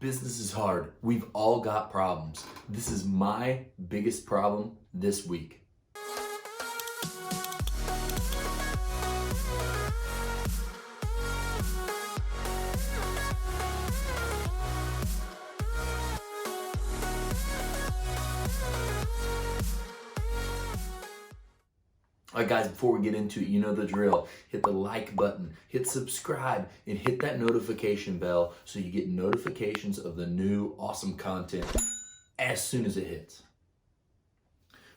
Business is hard. We've all got problems. This is my biggest problem this week. All right, guys, before we get into it, you know the drill. Hit the like button, hit subscribe, and hit that notification bell so you get notifications of the new awesome content as soon as it hits.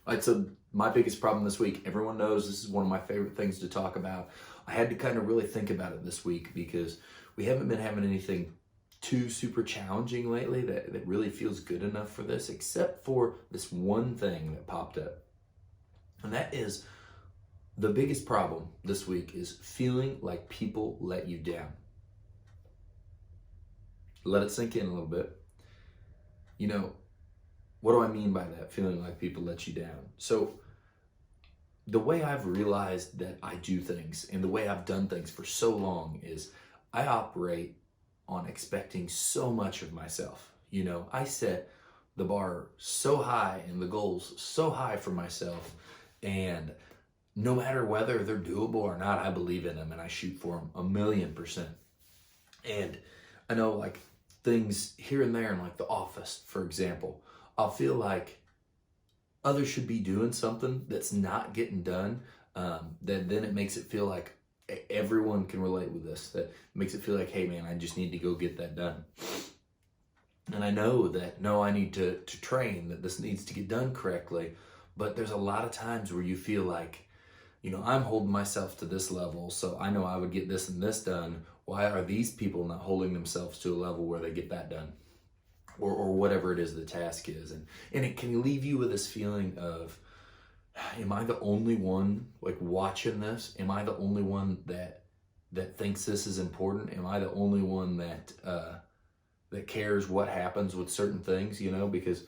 All right, so my biggest problem this week, everyone knows this is one of my favorite things to talk about. I had to kind of really think about it this week because we haven't been having anything too super challenging lately that really feels good enough for this, except for this one thing that popped up. And that is, the biggest problem this week is feeling like people let you down. Let it sink in a little bit. You know, what do I mean by that, feeling like people let you down? So the way I've realized that I do things and the way I've done things for so long is I operate on expecting so much of myself. You know, I set the bar so high and the goals so high for myself, and no matter whether they're doable or not, I believe in them and I shoot for them 1,000,000%. And I know, like, things here and there in like the office, for example, I'll feel like others should be doing something that's not getting done. Then it makes it feel like everyone can relate with this. That makes it feel like, hey man, I just need to go get that done. And I know that, no, I need to train, that this needs to get done correctly. But there's a lot of times where you feel like, you know, I'm holding myself to this level, so I know I would get this and this done. Why are these people not holding themselves to a level where they get that done? Or whatever it is the task is. And it can leave you with this feeling of, am I the only one like watching this? Am I the only one that thinks this is important? Am I the only one that cares what happens with certain things, you know? Because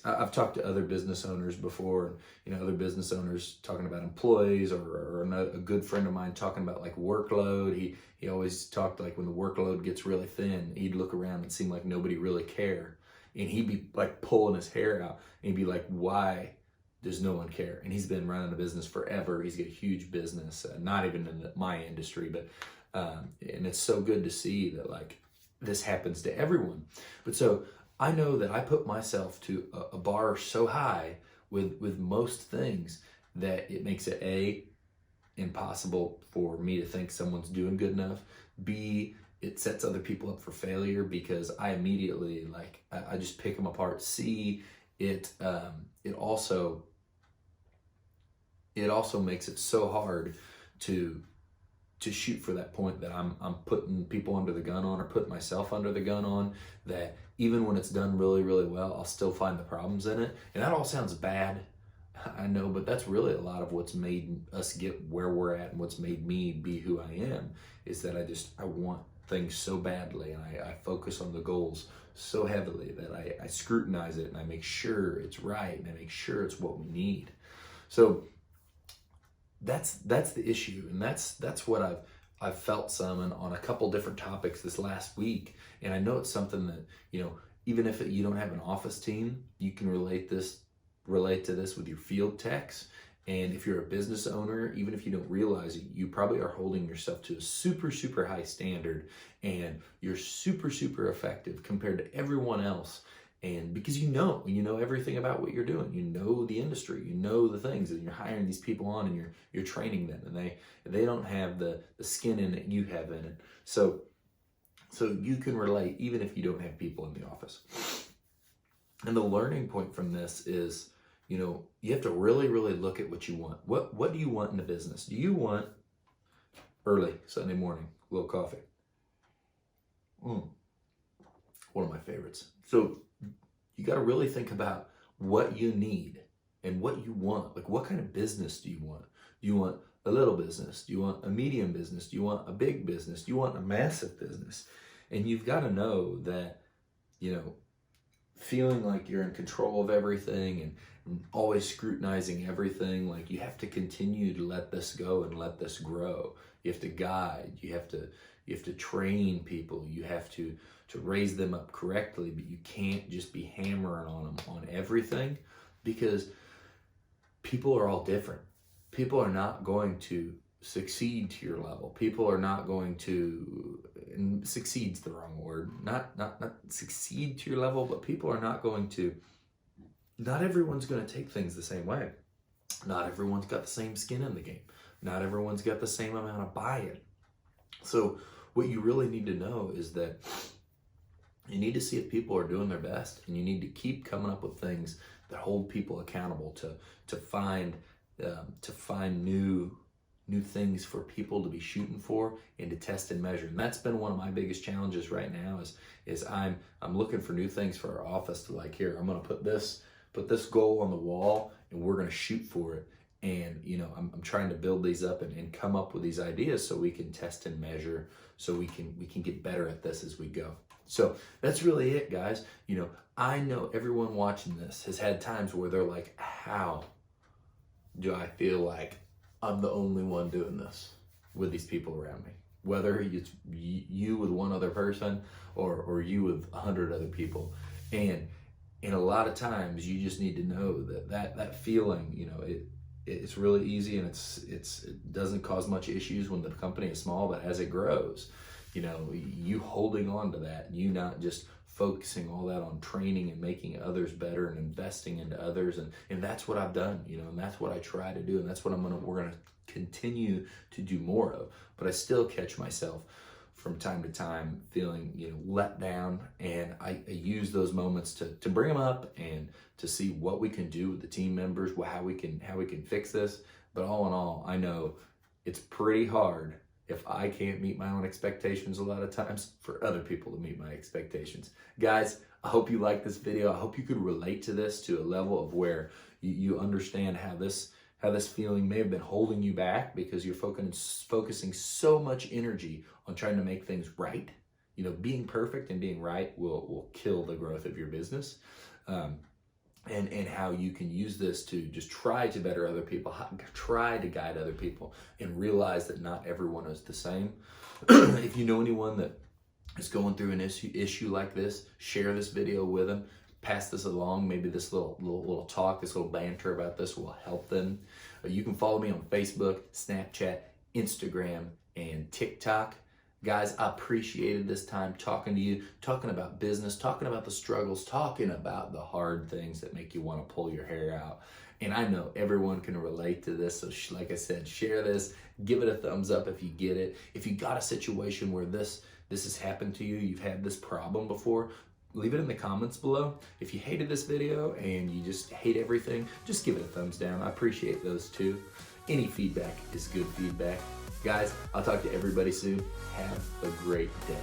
I've talked to other business owners before, and you know, other business owners talking about employees, or a good friend of mine talking about like workload. He always talked like when the workload gets really thin, he'd look around and seem like nobody really care, and he'd be like pulling his hair out, and he'd be like, why does no one care? And he's been running a business forever. He's got a huge business, not even in my industry, but and it's so good to see that like this happens to everyone. But so I know that I put myself to a bar so high with most things that it makes it A, impossible for me to think someone's doing good enough. B, it sets other people up for failure because I immediately I just pick them apart. C, it also makes it so hard to shoot for that point that I'm putting people under the gun on, or putting myself under the gun on, that even when it's done really, really well, I'll still find the problems in it. And that all sounds bad, I know, but that's really a lot of what's made us get where we're at and what's made me be who I am, is that I want things so badly, and I focus on the goals so heavily that I scrutinize it and I make sure it's right and I make sure it's what we need. So that's the issue, and that's what I've felt some on a couple different topics this last week. And I know it's something that, you know, even if you don't have an office team, you can relate to this with your field techs. And if you're a business owner, even if you don't realize it, you probably are holding yourself to a super, super high standard, and you're super, super effective compared to everyone else. And because you know everything about what you're doing, you know the industry, you know the things, and you're hiring these people on, and you're training them, and they don't have the skin in it you have in it. So you can relate even if you don't have people in the office. And the learning point from this is, you know, you have to really, really look at what you want. What do you want in a business? Do you want early Sunday morning, a little coffee? One of my favorites. So you got to really think about what you need and what you want. Like, what kind of business do you want? Do you want a little business? Do you want a medium business? Do you want a big business? Do you want a massive business? And you've got to know that, you know, feeling like you're in control of everything and always scrutinizing everything, like you have to continue to let this go and let this grow. You have to guide, you have to train people, you have to raise them up correctly, but you can't just be hammering on them on everything, because people are all different. People are not going to succeed to your level. People are not going to, and succeed's the wrong word, not succeed to your level, but people are not going to, not everyone's going to take things the same way. Not everyone's got the same skin in the game. Not everyone's got the same amount of buy-in. So what you really need to know is that you need to see if people are doing their best, and you need to keep coming up with things that hold people accountable to find new things for people to be shooting for and to test and measure. And that's been one of my biggest challenges right now is I'm looking for new things for our office to, like, here, I'm going to put this goal on the wall and we're going to shoot for it. And, you know, I'm trying to build these up and come up with these ideas so we can test and measure, so we can get better at this as we go. So that's really it, guys. You know, I know everyone watching this has had times where they're like, how do I feel like I'm the only one doing this with these people around me? Whether it's you with one other person or you with 100 other people. And a lot of times you just need to know that feeling, you know, it's really easy, and it doesn't cause much issues when the company is small, but as it grows, you know, you holding on to that, you not just focusing all that on training and making others better and investing into others, and that's what I've done, you know, and that's what I try to do, and that's what we're gonna continue to do more of. But I still catch myself from time to time feeling, you know, let down, and I use those moments to bring them up and to see what we can do with the team members, how we can fix this. But all in all, I know it's pretty hard, if I can't meet my own expectations a lot of times, for other people to meet my expectations. Guys, I hope you like this video. I hope you could relate to this to a level of where you understand how this feeling may have been holding you back, because you're focusing so much energy on trying to make things right. You know, being perfect and being right will kill the growth of your business. And how you can use this to just try to better other people, try to guide other people, and realize that not everyone is the same. If you know anyone that is going through an issue like this, share this video with them. Pass this along. Maybe this little talk, this little banter about this will help them. You can follow me on Facebook, Snapchat, Instagram, and TikTok. Guys, I appreciated this time talking to you, talking about business, talking about the struggles, talking about the hard things that make you want to pull your hair out. And I know everyone can relate to this. So like I said, share this, give it a thumbs up if you get it. If you got a situation where this has happened to you, you've had this problem before, leave it in the comments below. If you hated this video and you just hate everything, just give it a thumbs down. I appreciate those too. Any feedback is good feedback. Guys, I'll talk to everybody soon. Have a great day.